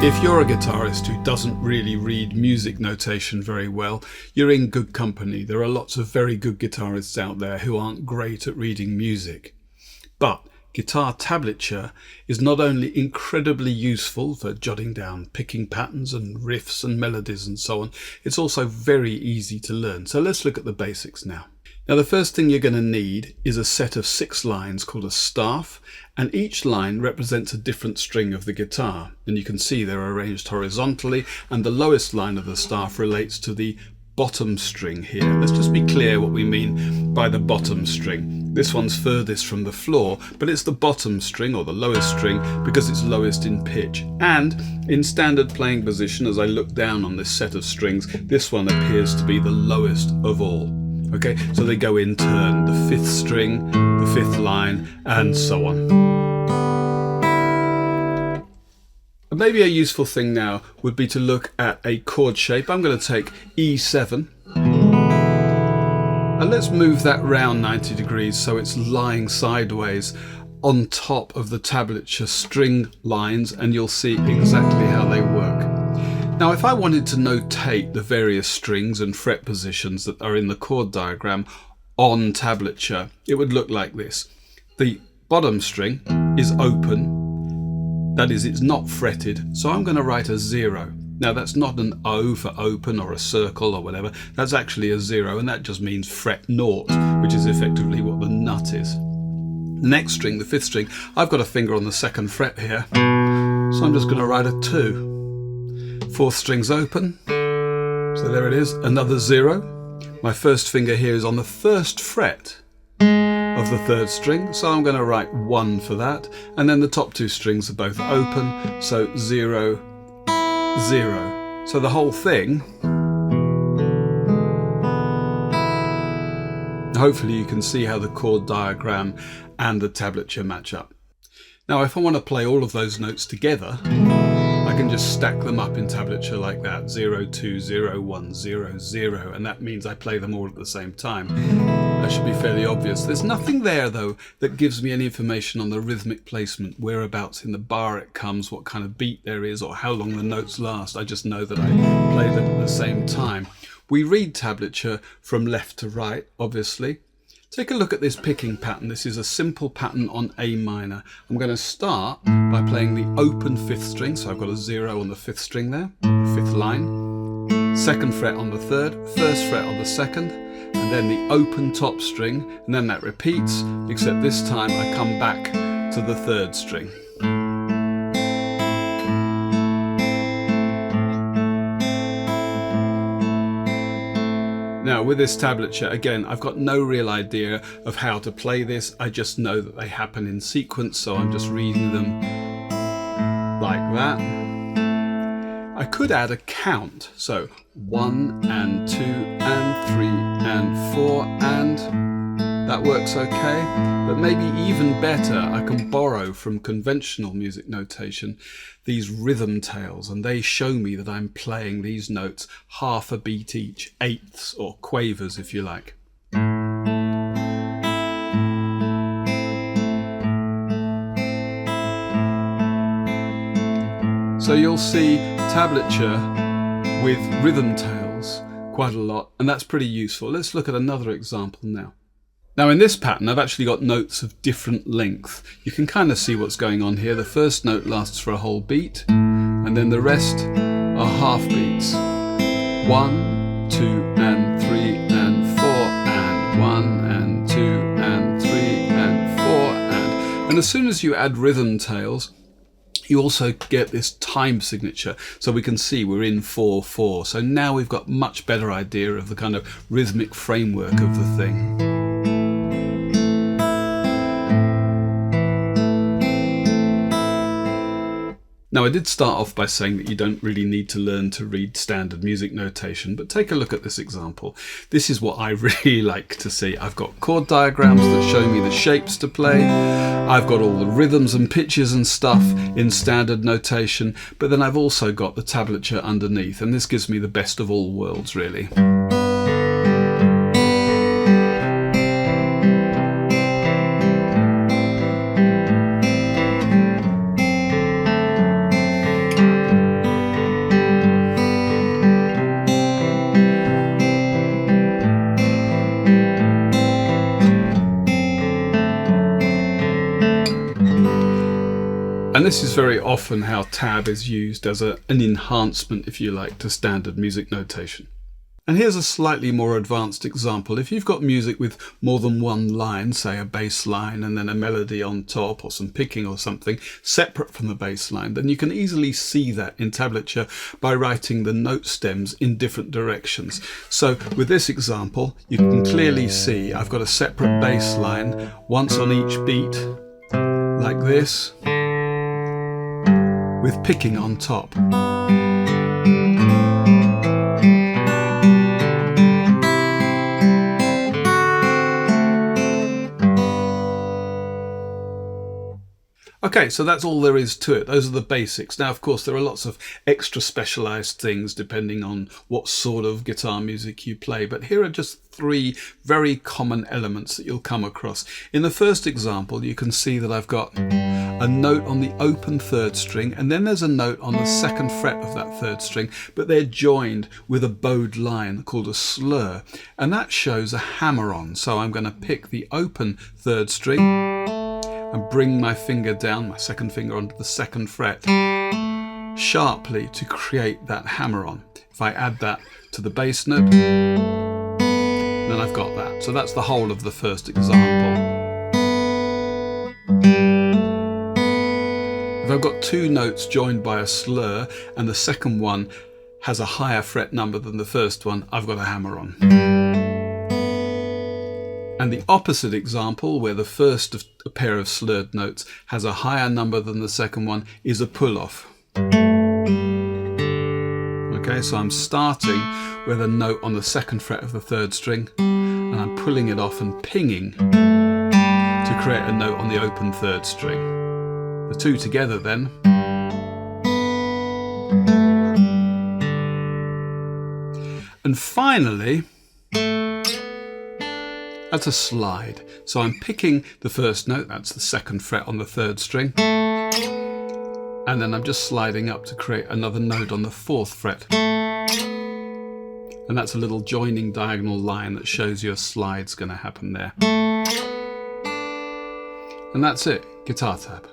If you're a guitarist who doesn't really read music notation very well, you're in good company. There are lots of very good guitarists out there who aren't great at reading music. But guitar tablature is not only incredibly useful for jotting down picking patterns and riffs and melodies and so on, it's also very easy to learn. So let's look at the basics now. Now the first thing you're going to need is a set of 6 lines called a staff, and each line represents a different string of the guitar, and you can see they're arranged horizontally, and the lowest line of the staff relates to the bottom string here. Let's just be clear what we mean by the bottom string. This one's furthest from the floor, but it's the bottom string or the lowest string because it's lowest in pitch. And in standard playing position, as I look down on this set of strings, this one appears to be the lowest of all. Okay, so they go in turn, the 5th string, the 5th line, and so on. And maybe a useful thing now would be to look at a chord shape. I'm going to take E7, and let's move that round 90 degrees so it's lying sideways on top of the tablature string lines, and you'll see exactly how they work. Now, if I wanted to notate the various strings and fret positions that are in the chord diagram on tablature, it would look like this. The bottom string is open, that is, it's not fretted, so I'm going to write a 0. Now, that's not an O for open or a circle or whatever, that's actually a 0, and that just means fret 0, which is effectively what the nut is. The next string, the 5th string, I've got a finger on the 2nd fret here, so I'm just going to write a 2. 4th string's open, so there it is, another 0. My 1st finger here is on the 1st fret of the 3rd string, so I'm going to write 1 for that, and then the top 2 strings are both open, so 0, 0. So the whole thing, hopefully you can see how the chord diagram and the tablature match up. Now if I want to play all of those notes together, I can just stack them up in tablature like that, 0, 2, 0, 1, 0, 0, and that means I play them all at the same time. That should be fairly obvious. There's nothing there though that gives me any information on the rhythmic placement, whereabouts in the bar it comes, what kind of beat there is, or how long the notes last. I just know that I play them at the same time. We read tablature from left to right, obviously. Take a look at this picking pattern. This is a simple pattern on A minor. I'm going to start by playing the open 5th string, so I've got a 0 on the 5th string there, 5th line, 2nd fret on the 3rd, 1st fret on the 2nd, and then the open top string, and then that repeats, except this time I come back to the 3rd string. Now with this tablature, again, I've got no real idea of how to play this. I just know that they happen in sequence, so I'm just reading them like that. I could add a count, so 1 and 2 and 3 and 4, and that works okay. But maybe even better, I can borrow from conventional music notation these rhythm tails, and they show me that I'm playing these notes half a beat each, eighths or quavers if you like. So you'll see tablature with rhythm tails quite a lot, and that's pretty useful. Let's look at another example now. Now in this pattern I've actually got notes of different length. You can kind of see what's going on here. The first note lasts for a whole beat, and then the rest are half beats. 1, 2 and 3 and 4 and 1 and 2 and 3 and 4 and as soon as you add rhythm tails, you also get this time signature, so we can see we're in 4/4. So now we've got much better idea of the kind of rhythmic framework of the thing. Now I did start off by saying that you don't really need to learn to read standard music notation, but take a look at this example. This is what I really like to see. I've got chord diagrams that show me the shapes to play. I've got all the rhythms and pitches and stuff in standard notation, but then I've also got the tablature underneath, and this gives me the best of all worlds really. And this is very often how tab is used as an enhancement, if you like, to standard music notation. And here's a slightly more advanced example. If you've got music with more than one line, say a bass line and then a melody on top or some picking or something separate from the bass line, then you can easily see that in tablature by writing the note stems in different directions. So with this example, you can clearly see I've got a separate bass line, once on each beat, like this, with picking on top. Okay, so that's all there is to it. Those are the basics. Now, of course, there are lots of extra specialized things depending on what sort of guitar music you play. But here are just 3 very common elements that you'll come across. In the first example, you can see that I've got a note on the open 3rd string, and then there's a note on the 2nd fret of that 3rd string, but they're joined with a bowed line called a slur, and that shows a hammer-on. So I'm going to pick the open 3rd string and bring my finger down, my 2nd finger onto the 2nd fret, sharply to create that hammer-on. If I add that to the bass note, then I've got that. So that's the whole of the first example. If I've got 2 notes joined by a slur and the second one has a higher fret number than the first one, I've got a hammer-on. And the opposite example, where the first of a pair of slurred notes has a higher number than the second one, is a pull-off. Okay, so I'm starting with a note on the 2nd fret of the 3rd string, and I'm pulling it off and pinging to create a note on the open 3rd string. The 2 together then. And finally, that's a slide. So I'm picking the first note, that's the 2nd fret on the 3rd string, and then I'm just sliding up to create another note on the 4th fret. And that's a little joining diagonal line that shows you a slide's going to happen there. And that's it, guitar tab.